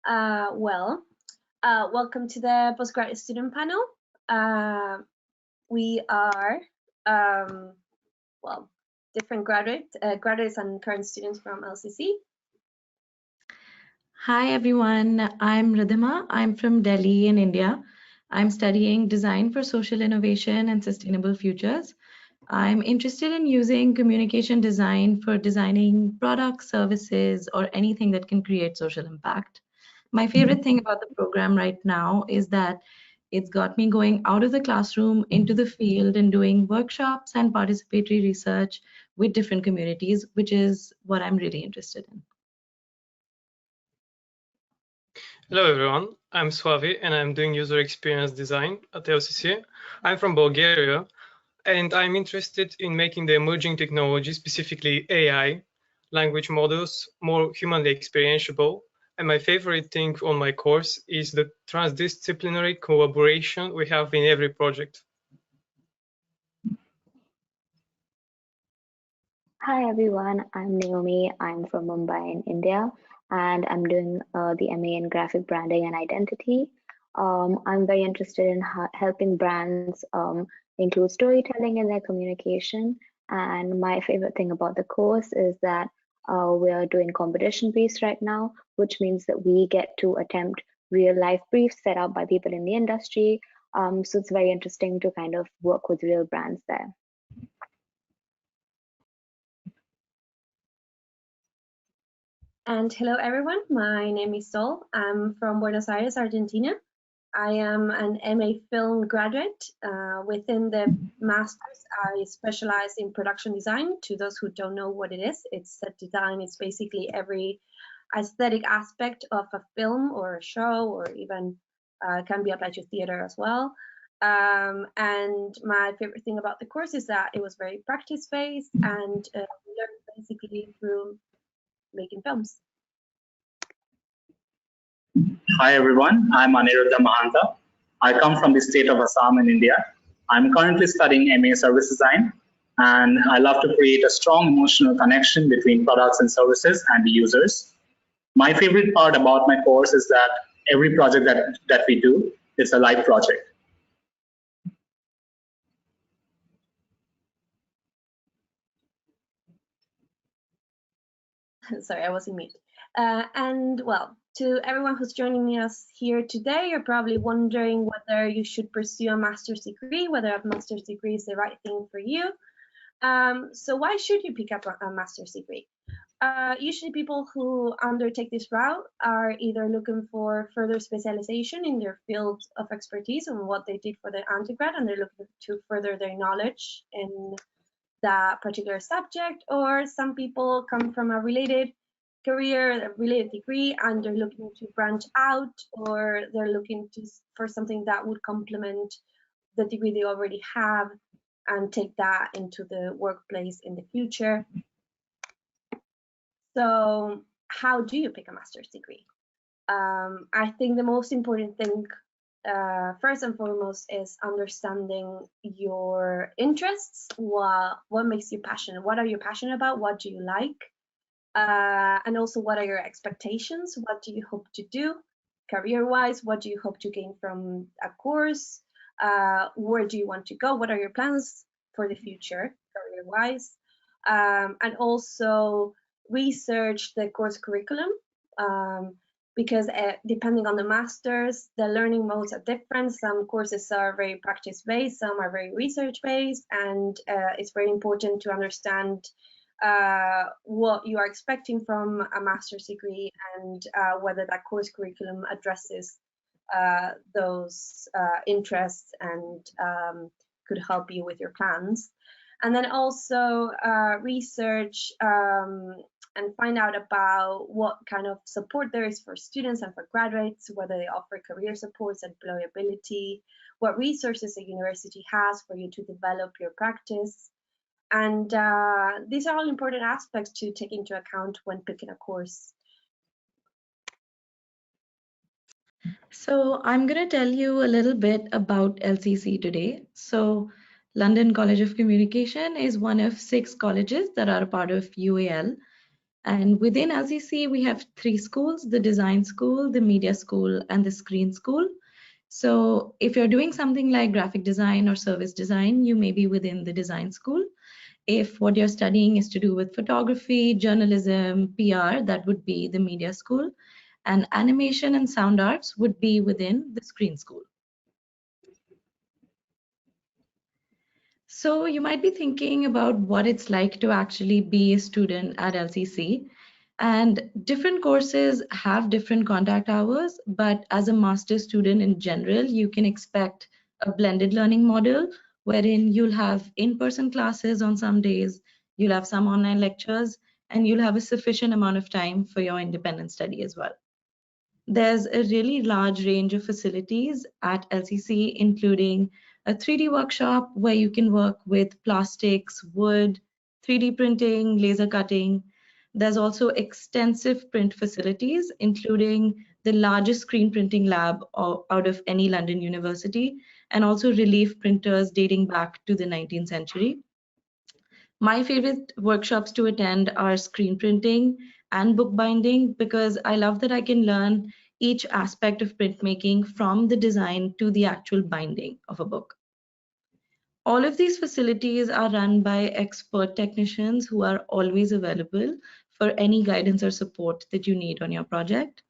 Welcome to the postgraduate student panel. We are, different graduates and current students from LCC. Hi, everyone. I'm Ridhima. I'm from Delhi in India. I'm studying design for social innovation and sustainable futures. I'm interested in using communication design for designing products, services, or anything that can create social impact. My favorite thing about the program right now is that it's got me going out of the classroom into the field and doing workshops and participatory research with different communities, which is what I'm really interested in. Hello everyone, I'm Suavi and I'm doing user experience design at LCC. I'm from Bulgaria and I'm interested in making the emerging technology, specifically AI, language models, more humanly experientiable. And my favorite thing on my course is the transdisciplinary collaboration we have in every project. Hi everyone, I'm Naomi. I'm from Mumbai in India and I'm doing the MA in graphic branding and identity. I'm very interested in helping brands include storytelling in their communication. And my favorite thing about the course is that we are doing competition briefs right now, which means that we get to attempt real life briefs set out by people in the industry. So it's very interesting to kind of work with real brands there. And hello everyone, my name is Sol. I'm from Buenos Aires, Argentina. I am an MA film graduate. Within the master's, I specialize in production design. To those who don't know what it is, it's set design. It's basically every aesthetic aspect of a film or a show, or even can be applied to theater as well. And my favorite thing about the course is that it was very practice-based and we learned basically through making films. Hi everyone, I'm Aniruddha Mahanta. I come from the state of Assam in India. I'm currently studying MA Service Design, and I love to create a strong emotional connection between products and services and the users. My favorite part about my course is that every project that we do is a live project. Sorry, I was in mute. And well, to everyone who's joining us here today, you're probably wondering whether you should pursue a master's degree, whether a master's degree is the right thing for you. So why should you pick up a master's degree? Usually people who undertake this route are either looking for further specialization in their field of expertise on what they did for their undergrad, and they're looking to further their knowledge in that particular subject, or some people come from a related career, a related degree, and they're looking to branch out, or they're looking for something that would complement the degree they already have and take that into the workplace in the future. So how do you pick a master's degree? I think the most important thing first and foremost is understanding your interests. What makes you passionate? What are you passionate about? What do you like? And also, what are your expectations? What do you hope to do career-wise? What do you hope to gain from a course? Where do you want to go? What are your plans for the future career-wise? And also research the course curriculum. Because depending on the masters, the learning modes are different. Some courses are very practice-based, some are very research-based, and it's very important to understand what you are expecting from a master's degree and whether that course curriculum addresses those interests and could help you with your plans. And then also research and find out about what kind of support there is for students and for graduates, whether they offer career supports, employability, what resources a university has for you to develop your practice. And these are all important aspects to take into account when picking a course. So I'm going to tell you a little bit about LCC today. So London College of Communication is one of 6 colleges that are a part of UAL. And within LCC, we have 3 schools: the design school, the media school, and the screen school. So if you're doing something like graphic design or service design, you may be within the design school. If what you're studying is to do with photography, journalism, PR, that would be the media school. And animation and sound arts would be within the screen school. So you might be thinking about what it's like to actually be a student at LCC. And different courses have different contact hours, but as a master's student in general, you can expect a blended learning model wherein you'll have in-person classes on some days, you'll have some online lectures, and you'll have a sufficient amount of time for your independent study as well. There's a really large range of facilities at LCC, including a 3D workshop where you can work with plastics, wood, 3D printing, laser cutting. There's also extensive print facilities, including the largest screen printing lab out of any London university, and also relief printers dating back to the 19th century. My favorite workshops to attend are screen printing and bookbinding because I love that I can learn each aspect of printmaking from the design to the actual binding of a book. All of these facilities are run by expert technicians who are always available for any guidance or support that you need on your project.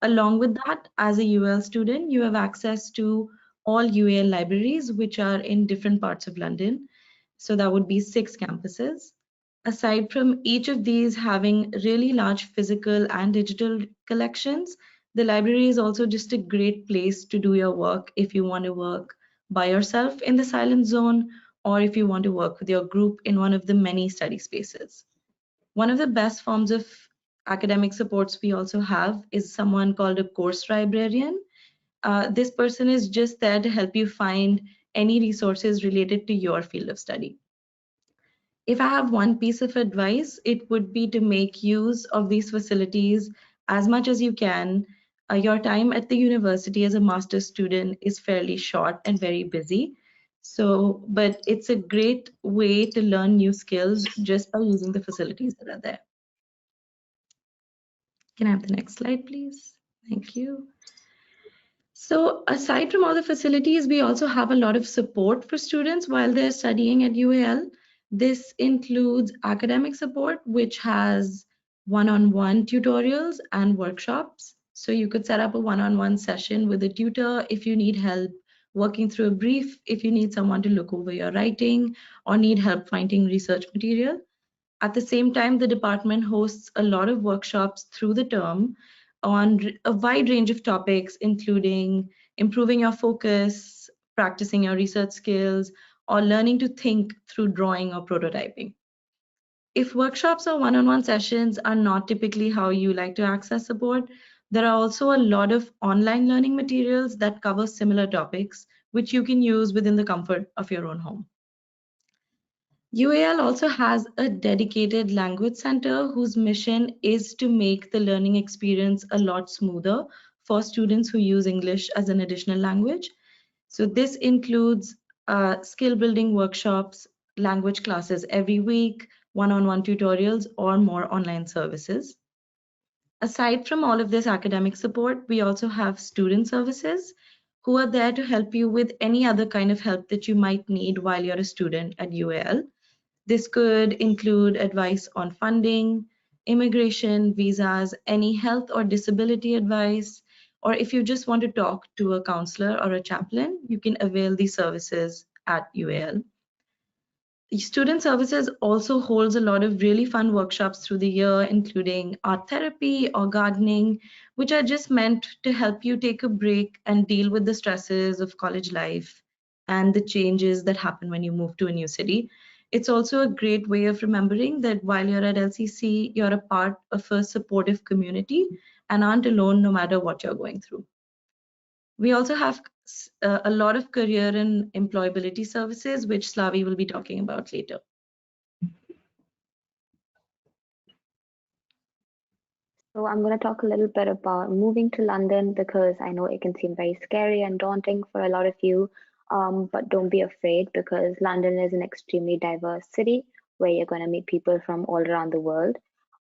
Along with that, as a UL student, you have access to all UAL libraries, which are in different parts of London. So that would be 6 campuses. Aside from each of these having really large physical and digital collections, the library is also just a great place to do your work if you want to work by yourself in the silent zone, or if you want to work with your group in one of the many study spaces. One of the best forms of academic supports we also have is someone called a course librarian. This person is just there to help you find any resources related to your field of study. If I have one piece of advice, it would be to make use of these facilities as much as you can. Your time at the university as a master's student is fairly short and very busy. But it's a great way to learn new skills just by using the facilities that are there. Can I have the next slide, please? Thank you. So aside from all the facilities, we also have a lot of support for students while they're studying at UAL. This includes academic support, which has one-on-one tutorials and workshops. So you could set up a one-on-one session with a tutor if you need help working through a brief, if you need someone to look over your writing, or need help finding research material. At the same time, the department hosts a lot of workshops through the term on a wide range of topics, including improving your focus, practicing your research skills, or learning to think through drawing or prototyping. If workshops or one-on-one sessions are not typically how you like to access support, there are also a lot of online learning materials that cover similar topics, which you can use within the comfort of your own home. UAL also has a dedicated language center whose mission is to make the learning experience a lot smoother for students who use English as an additional language. So this includes skill building workshops, language classes every week, one-on-one tutorials, or more online services. Aside from all of this academic support, we also have student services who are there to help you with any other kind of help that you might need while you're a student at UAL. This could include advice on funding, immigration, visas, any health or disability advice, or if you just want to talk to a counselor or a chaplain, you can avail these services at UAL. Student Services also holds a lot of really fun workshops through the year, including art therapy or gardening, which are just meant to help you take a break and deal with the stresses of college life and the changes that happen when you move to a new city. It's also a great way of remembering that while you're at LCC, you're a part of a supportive community and aren't alone no matter what you're going through. We also have a lot of career and employability services, which Slavi will be talking about later. So I'm going to talk a little bit about moving to London because I know it can seem very scary and daunting for a lot of you, but don't be afraid because London is an extremely diverse city where you're going to meet people from all around the world.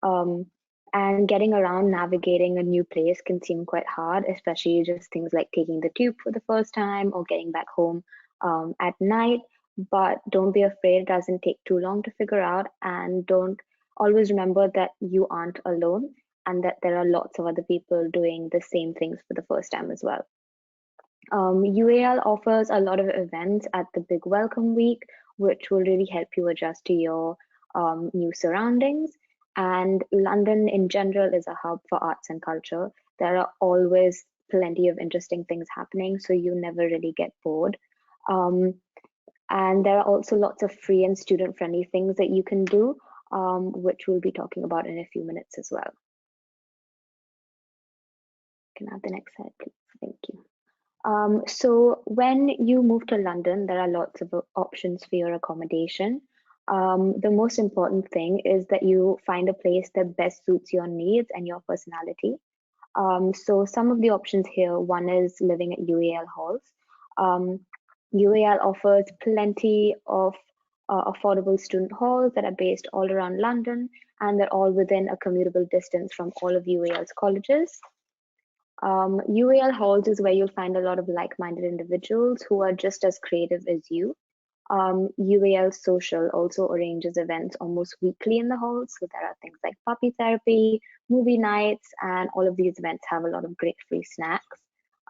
And getting around, navigating a new place can seem quite hard, especially just things like taking the tube for the first time or getting back home at night. But don't be afraid, it doesn't take too long to figure out. And don't always remember that you aren't alone and that there are lots of other people doing the same things for the first time as well. UAL offers a lot of events at the Big Welcome Week, which will really help you adjust to your new surroundings. And London in general is a hub for arts and culture. There are always plenty of interesting things happening, so you never really get bored. And there are also lots of free and student-friendly things that you can do, which we'll be talking about in a few minutes as well. Can I have the next slide, please? Thank you. So when you move to London, there are lots of options for your accommodation. The most important thing is that you find a place that best suits your needs and your personality. So some of the options here, one is living at UAL halls. UAL offers plenty of affordable student halls that are based all around London, and they're all within a commutable distance from all of UAL's colleges. UAL halls is where you'll find a lot of like-minded individuals who are just as creative as you. UAL Social also arranges events almost weekly in the halls. So there are things like puppy therapy, movie nights, and all of these events have a lot of great free snacks.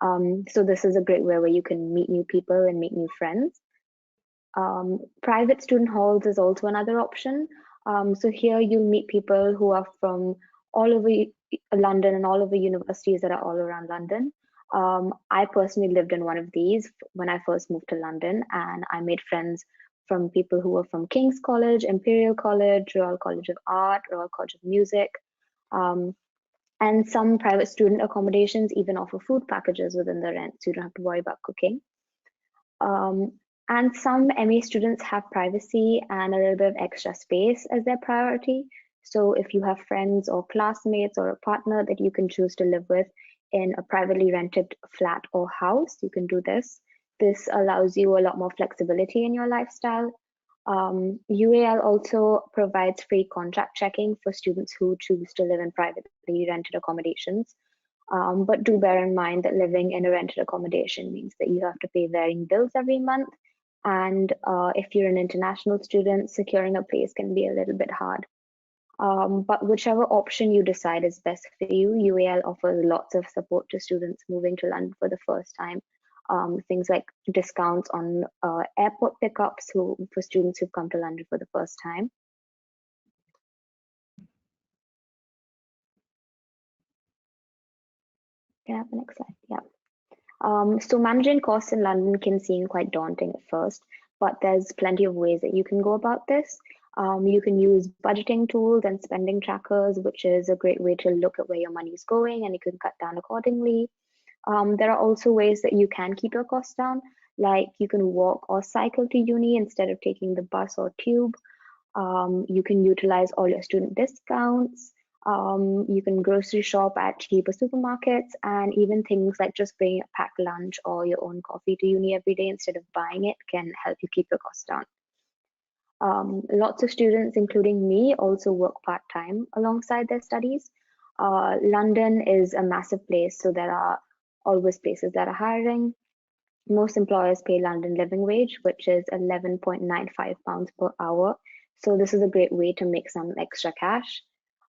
So this is a great way where you can meet new people and make new friends. Private student halls is also another option. So here you'll meet people who are from all over London and all over universities that are all around London. I personally lived in one of these when I first moved to London, and I made friends from people who were from King's College, Imperial College, Royal College of Art, Royal College of Music. And some private student accommodations even offer food packages within the rent, so you don't have to worry about cooking. And some MA students have privacy and a little bit of extra space as their priority. So if you have friends or classmates or a partner that you can choose to live with in a privately rented flat or house, you can do this. This allows you a lot more flexibility in your lifestyle. UAL also provides free contract checking for students who choose to live in privately rented accommodations. But do bear in mind that living in a rented accommodation means that you have to pay varying bills every month. And if you're an international student, securing a place can be a little bit hard. But whichever option you decide is best for you, UAL offers lots of support to students moving to London for the first time. Things like discounts on airport pickups for students who've come to London for the first time. Can I have the next slide? Yeah. So managing costs in London can seem quite daunting at first, but there's plenty of ways that you can go about this. You can use budgeting tools and spending trackers, which is a great way to look at where your money is going, and you can cut down accordingly. There are also ways that you can keep your costs down, like you can walk or cycle to uni instead of taking the bus or tube. You can utilize all your student discounts. You can grocery shop at cheaper supermarkets, and even things like just bringing a packed lunch or your own coffee to uni every day instead of buying it can help you keep your costs down. Lots of students, including me, also work part-time alongside their studies. London is a massive place, so there are always places that are hiring. Most employers pay London living wage, which is £11.95 per hour. So this is a great way to make some extra cash.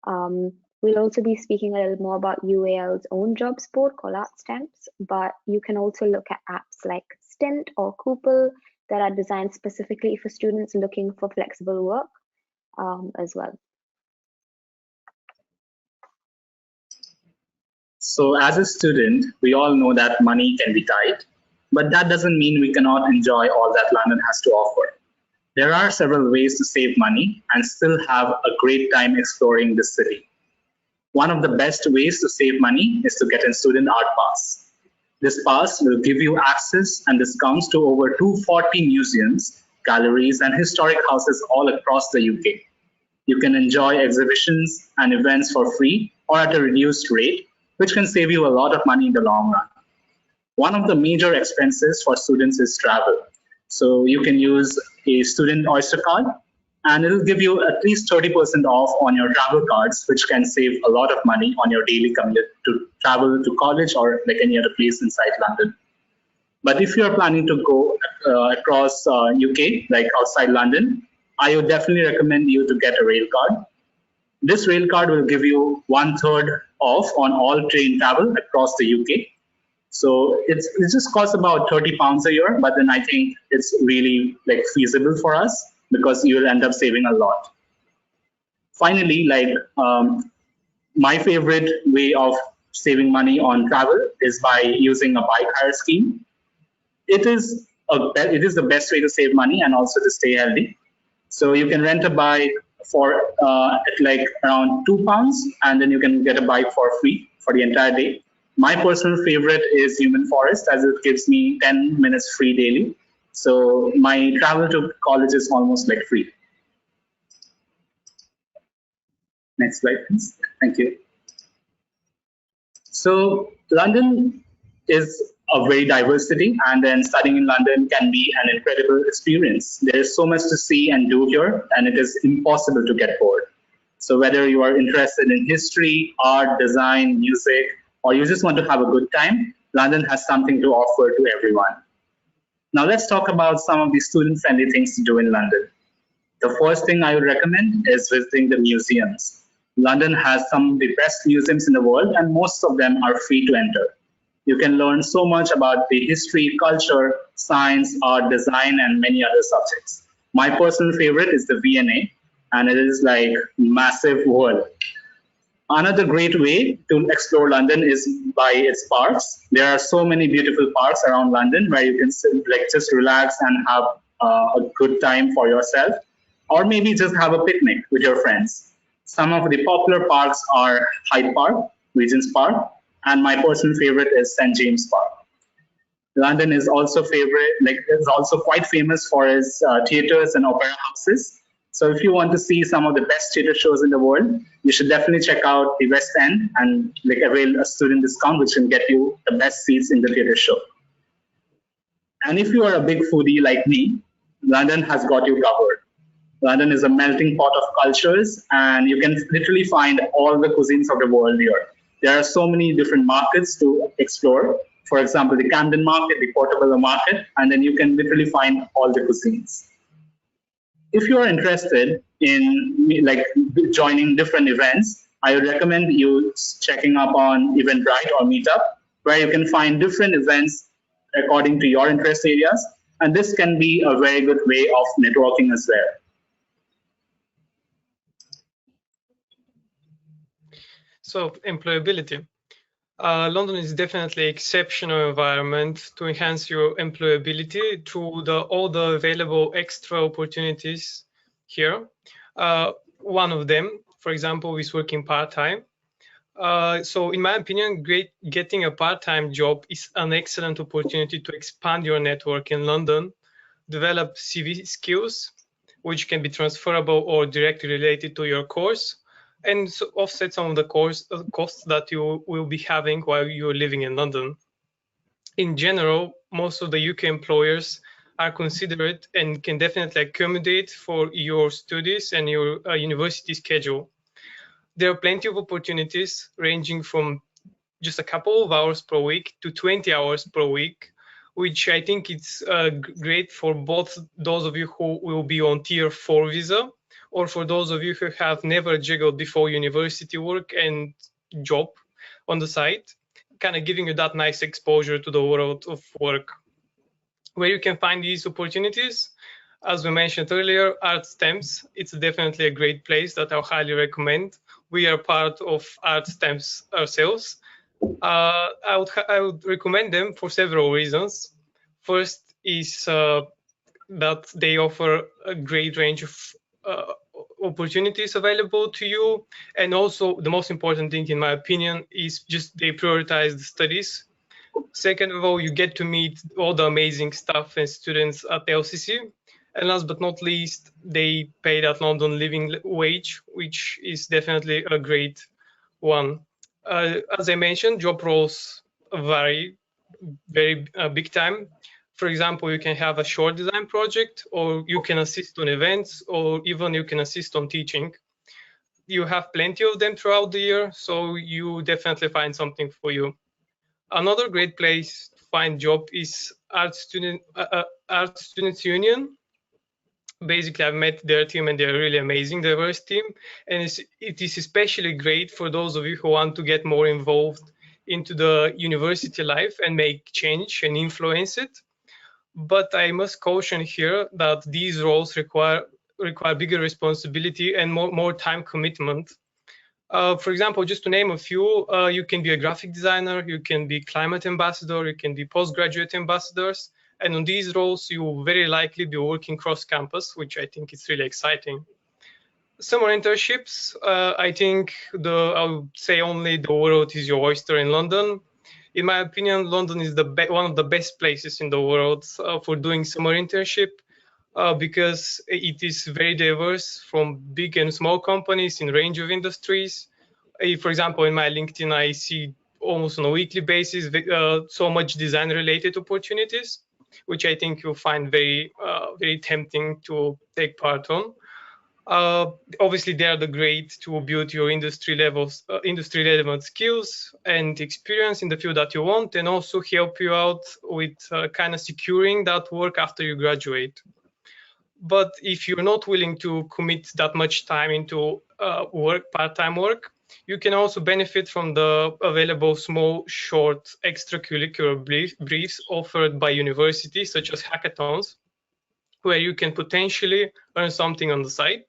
We'll also be speaking a little more about UAL's own jobs board called ArtStamps, but you can also look at apps like Stint or Coopel that are designed specifically for students looking for flexible work as well. So as a student, we all know that money can be tight, but that doesn't mean we cannot enjoy all that London has to offer. There are several ways to save money and still have a great time exploring this city. One of the best ways to save money is to get a student art pass. This pass will give you access and discounts to over 240 museums, galleries, and historic houses all across the UK. You can enjoy exhibitions and events for free or at a reduced rate, which can save you a lot of money in the long run. One of the major expenses for students is travel. So you can use a student Oyster card. and it'll give you at least 30% off on your travel cards, which can save a lot of money on your daily commute to travel to college or like any other place inside London. But if you're planning to go across UK, like outside London, I would definitely recommend you to get a rail card. This rail card will give you 1/3 off on all train travel across the UK. So it just costs about £30 a year, but then I think it's really like feasible for us because you'll end up saving a lot. Finally, like my favorite way of saving money on travel is by using a bike hire scheme. It is the best way to save money and also to stay healthy. So you can rent a bike for at like around £2, and then you can get a bike for free for the entire day. My personal favorite is Human Forest, as it gives me 10 minutes free daily. So my travel to college is almost like free. Next slide, please. Thank you. So London is a very diverse city, and then studying in London can be an incredible experience. There is so much to see and do here, and it is impossible to get bored. So whether you are interested in history, art, design, music, or you just want to have a good time, London has something to offer to everyone. Now let's talk about some of the student-friendly things to do in London. The first thing I would recommend is visiting the museums. London has some of the best museums in the world, and most of them are free to enter. You can learn so much about the history, culture, science, art, design, and many other subjects. My personal favorite is the V&A, and it is like massive world. Another great way to explore London is by its parks. There are so many beautiful parks around London where you can just relax and have a good time for yourself, or maybe just have a picnic with your friends. Some of the popular parks are Hyde Park, Regent's Park, and my personal favorite is St. James Park. London is also quite famous for its theaters and opera houses. So if you want to see some of the best theater shows in the world, you should definitely check out the West End and like avail a student discount, which can get you the best seats in the theater show. And if you are a big foodie like me, London has got you covered. London is a melting pot of cultures, and you can literally find all the cuisines of the world here. There are so many different markets to explore. For example, the Camden Market, the Portobello Market, and then you can literally find all the cuisines. If you are interested in like joining different events, I would recommend you checking up on Eventbrite or Meetup, where you can find different events according to your interest areas. And this can be a very good way of networking as well. So employability. London is definitely an exceptional environment to enhance your employability through all the available extra opportunities here. One of them, for example, is working part-time. So in my opinion, getting a part-time job is an excellent opportunity to expand your network in London, develop CV skills, which can be transferable or directly related to your course, and so offset some of the costs that you will be having while you're living in London. In general, most of the UK employers are considerate and can definitely accommodate for your studies and your university schedule. There are plenty of opportunities ranging from just a couple of hours per week to 20 hours per week, which I think it's great for both those of you who will be on Tier 4 visa, or for those of you who have never juggled before university work and job on the side, kind of giving you that nice exposure to the world of work. Where you can find these opportunities, as we mentioned earlier, Art Stamps, it's definitely a great place that I'll highly recommend. We are part of Art Stamps ourselves. I would recommend them for several reasons. First is that they offer a great range of opportunities available to you, and also the most important thing in my opinion is just they prioritize the studies. Second of all, you get to meet all the amazing staff and students at LCC, and last but not least, they pay that London living wage, which is definitely a great one. As I mentioned, job roles vary very big time. For example, you can have a short design project, or you can assist on events, or even you can assist on teaching. You have plenty of them throughout the year, so you definitely find something for you. Another great place to find job is Art Students Union. Basically, I've met their team and they're really amazing, diverse team. And it is especially great for those of you who want to get more involved into the university life and make change and influence it. But I must caution here that these roles require bigger responsibility and more time commitment. For example, just to name a few, you can be a graphic designer, you can be climate ambassador, you can be postgraduate ambassadors. And on these roles, you will very likely be working cross-campus, which I think is really exciting. Summer internships, I think I would say only the world is your oyster in London. In my opinion, London is one of the best places in the world for doing summer internship because it is very diverse from big and small companies in a range of industries. For example, in my LinkedIn, I see almost on a weekly basis so much design-related opportunities, which I think you'll find very tempting to take part on. Obviously, they are great to build your industry relevant skills and experience in the field that you want, and also help you out with kind of securing that work after you graduate. But if you're not willing to commit that much time into part-time work, you can also benefit from the available small, short extracurricular briefs offered by universities, such as hackathons, where you can potentially earn something on the side.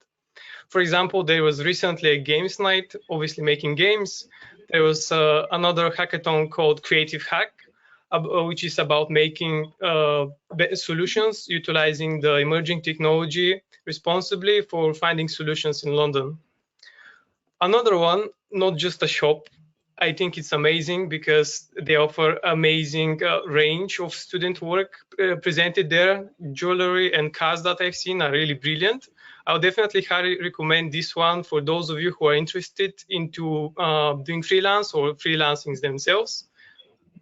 For example, there was recently a games night, obviously making games. There was another hackathon called Creative Hack, which is about making solutions utilizing the emerging technology responsibly for finding solutions in London. Another one, not just a shop, I think it's amazing because they offer amazing range of student work presented there. Jewelry and cars that I've seen are really brilliant. I would definitely highly recommend this one for those of you who are interested into doing freelance or freelancing themselves.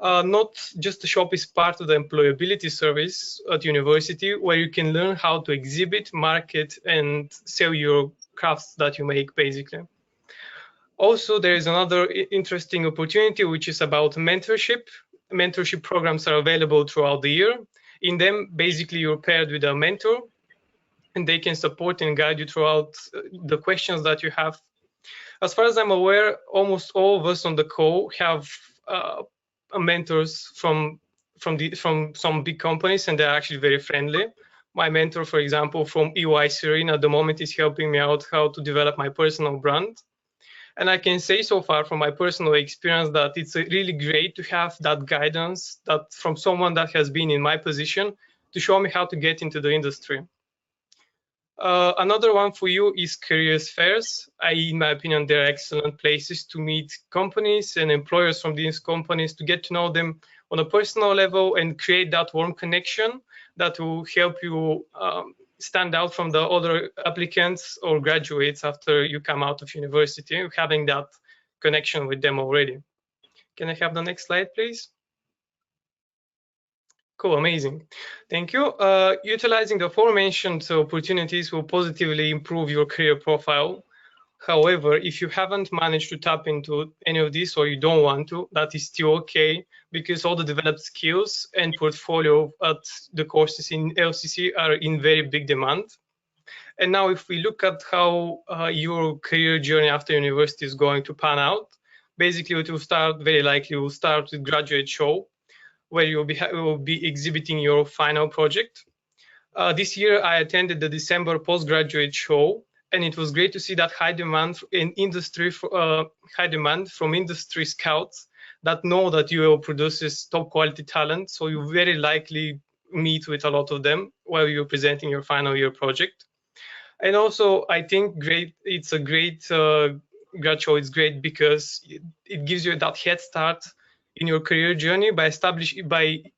Not just the shop is part of the employability service at university, where you can learn how to exhibit, market, and sell your crafts that you make, basically. Also, there is another interesting opportunity, which is about mentorship. Mentorship programs are available throughout the year. In them, basically, you're paired with a mentor, and they can support and guide you throughout the questions that you have. As far as I'm aware, almost all of us on the call have mentors from some big companies, and they're actually very friendly. My mentor, for example, from EY Serene at the moment is helping me out how to develop my personal brand. And I can say so far from my personal experience that it's really great to have that guidance from someone that has been in my position to show me how to get into the industry. Another one for you is careers fairs. In my opinion, they're excellent places to meet companies and employers from these companies, to get to know them on a personal level and create that warm connection that will help you stand out from the other applicants or graduates after you come out of university, having that connection with them already. Can I have the next slide, please? Cool, amazing. Thank you. Utilizing the aforementioned opportunities will positively improve your career profile. However, if you haven't managed to tap into any of this or you don't want to, that is still okay, because all the developed skills and portfolio at the courses in LCC are in very big demand. And now if we look at how your career journey after university is going to pan out, basically it will start, very likely will start with graduate show, where you will be exhibiting your final project. This year I attended the December postgraduate show, and it was great to see that high demand in industry, high demand from industry scouts that know that UL produces top quality talent. So you very likely meet with a lot of them while you're presenting your final year project. And also, I think it's a great grad show. It's great because it gives you that head start in your career journey by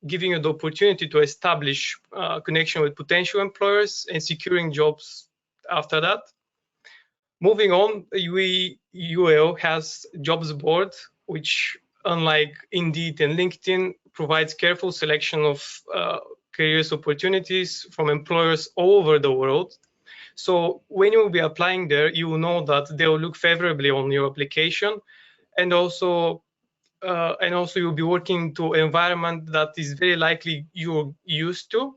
giving you the opportunity to establish connection with potential employers and securing jobs after that. Moving on, UL has jobs board, which unlike Indeed and LinkedIn provides careful selection of careers opportunities from employers all over the world. So when you will be applying there, you will know that they will look favorably on your application, and also you'll be working to an environment that is very likely you're used to.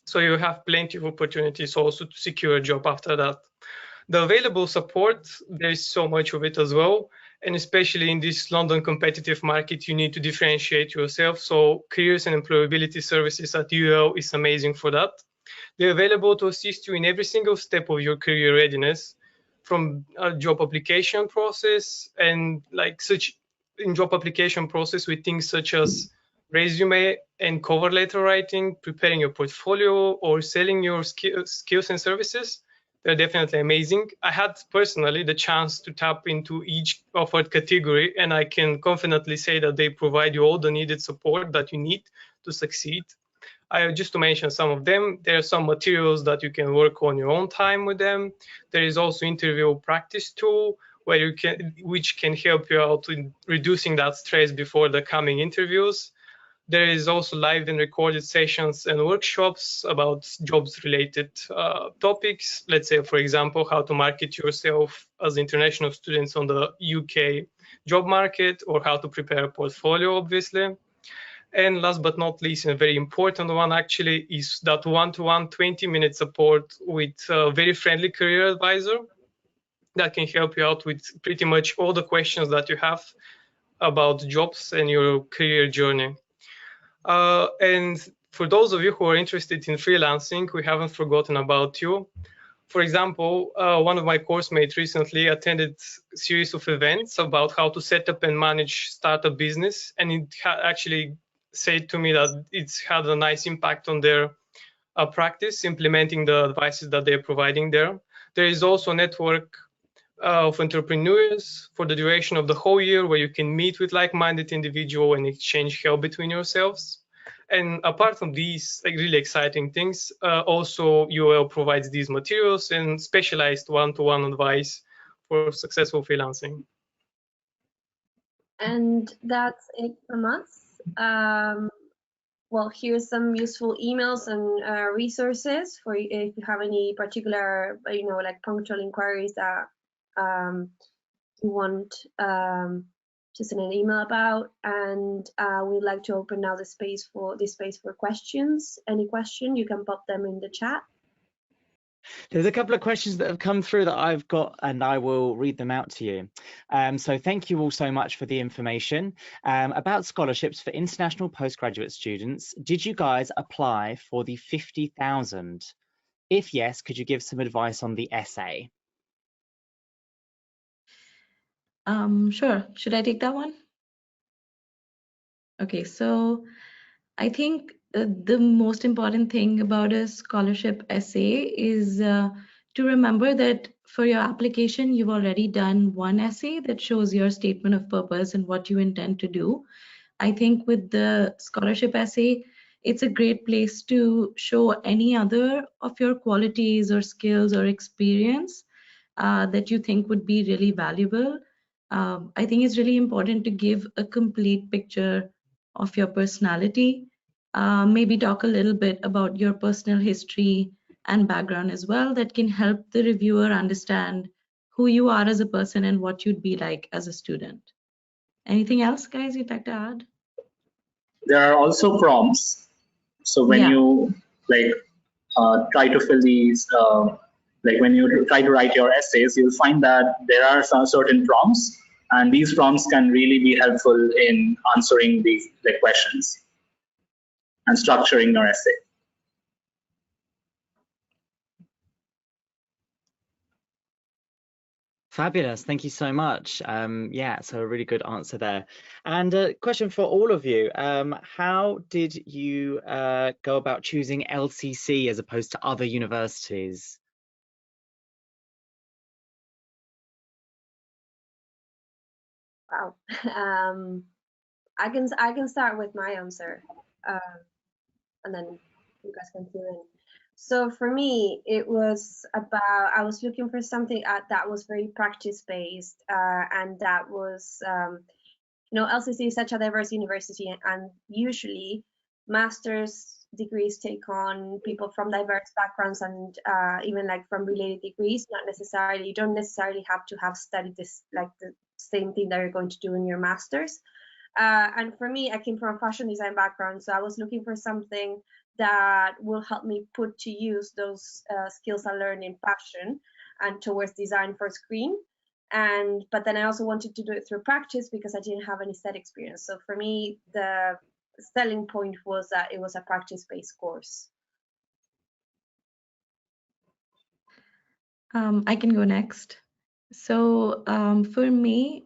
So you have plenty of opportunities also to secure a job after that. The available support, there is so much of it as well. And especially in this London competitive market, you need to differentiate yourself. So careers and employability services at UL is amazing for that. They're available to assist you in every single step of your career readiness, from a job application process and in job application process with things such as resume and cover letter writing, preparing your portfolio, or selling your skills and services. They're definitely amazing. I had personally the chance to tap into each offered category, and I can confidently say that they provide you all the needed support that you need to succeed. Just to mention some of them, there are some materials that you can work on your own time with them. There is also interview practice tool which can help you out in reducing that stress before the coming interviews. There is also live and recorded sessions and workshops about jobs related topics. Let's say, for example, how to market yourself as international students on the UK job market, or how to prepare a portfolio, obviously. And last but not least, and a very important one actually, is that one-to-one 20-minute support with a very friendly career advisor that can help you out with pretty much all the questions that you have about jobs and your career journey. And for those of you who are interested in freelancing, we haven't forgotten about you. For example, one of my course mates recently attended a series of events about how to set up and manage startup business, and it actually said to me that it's had a nice impact on their practice, implementing the advices that they're providing there. There is also a network of entrepreneurs for the duration of the whole year, where you can meet with like-minded individuals and exchange help between yourselves. And apart from these really exciting things, also UL provides these materials and specialized one-to-one advice for successful freelancing. And that's it from us. Well, here's some useful emails and resources for if you have any particular, like punctual inquiries that you want to send an email about. And we'd like to open now the space for questions. Any question, you can pop them in the chat. There's a couple of questions that have come through that I've got, and I will read them out to you. So thank you all so much for the information. About scholarships for international postgraduate students, did you guys apply for the 50,000? If yes, could you give some advice on the essay? Sure. Should I take that one? Okay, so I think the most important thing about a scholarship essay is to remember that for your application, you've already done one essay that shows your statement of purpose and what you intend to do. I think with the scholarship essay, it's a great place to show any other of your qualities or skills or experience that you think would be really valuable. I think it's really important to give a complete picture of your personality. Maybe talk a little bit about your personal history and background as well, that can help the reviewer understand who you are as a person and what you'd be like as a student. Anything else, guys, you'd like to add? There are also prompts. So when you try to fill these, when you try to write your essays, you'll find that there are some certain prompts, and these prompts can really be helpful in answering these questions and structuring your essay. Fabulous, thank you so much. Yeah, so a really good answer there. And a question for all of you. How did you go about choosing LCC as opposed to other universities? Wow. I can start with my answer, and then you guys can fill in. So for me, it was about, I was looking for something that was very practice-based, and that was, LCC is such a diverse university, and usually master's degrees take on people from diverse backgrounds and even like from related degrees. You don't necessarily have to have studied this, like the same thing that you're going to do in your master's. And for me, I came from a fashion design background, so I was looking for something that will help me put to use those skills I learned in fashion and towards design for screen. But then I also wanted to do it through practice because I didn't have any set experience. So for me, the selling point was that it was a practice-based course. I can go next. So for me,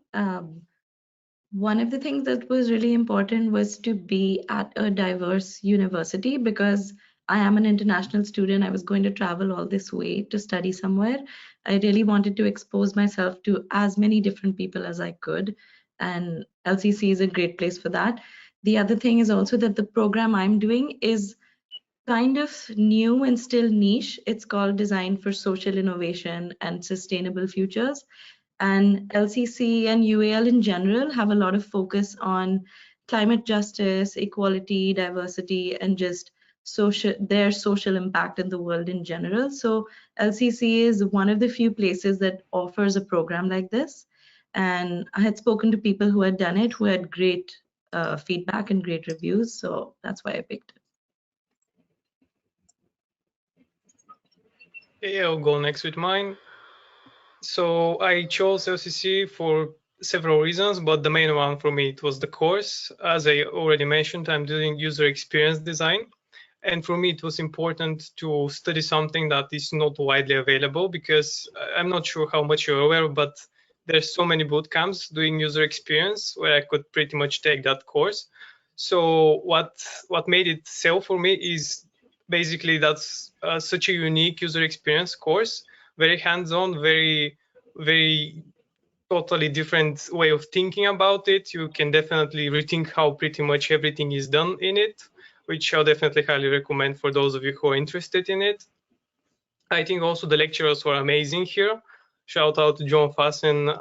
one of the things that was really important was to be at a diverse university, because I am an international student. I was going to travel all this way to study somewhere. I really wanted to expose myself to as many different people as I could, and LCC is a great place for that. The other thing is also that the program I'm doing is kind of new and still niche. It's called Design for Social Innovation and Sustainable Futures. And LCC and UAL in general have a lot of focus on climate justice, equality, diversity, and just their social impact in the world in general. So LCC is one of the few places that offers a program like this. And I had spoken to people who had done it, who had great feedback and great reviews. So that's why I picked it. Yeah, I'll go next with mine. So I chose LCC for several reasons, but the main one for me, it was the course. As I already mentioned, I'm doing user experience design. And for me, it was important to study something that is not widely available, because I'm not sure how much you're aware, but there's so many boot camps doing user experience where I could pretty much take that course. So what made it sell for me is basically that's such a unique user experience course, very hands-on, very totally different way of thinking about it. You can definitely rethink how pretty much everything is done in it, which I'll definitely highly recommend for those of you who are interested in it. I think also the lecturers were amazing here. Shout out to John Fassen,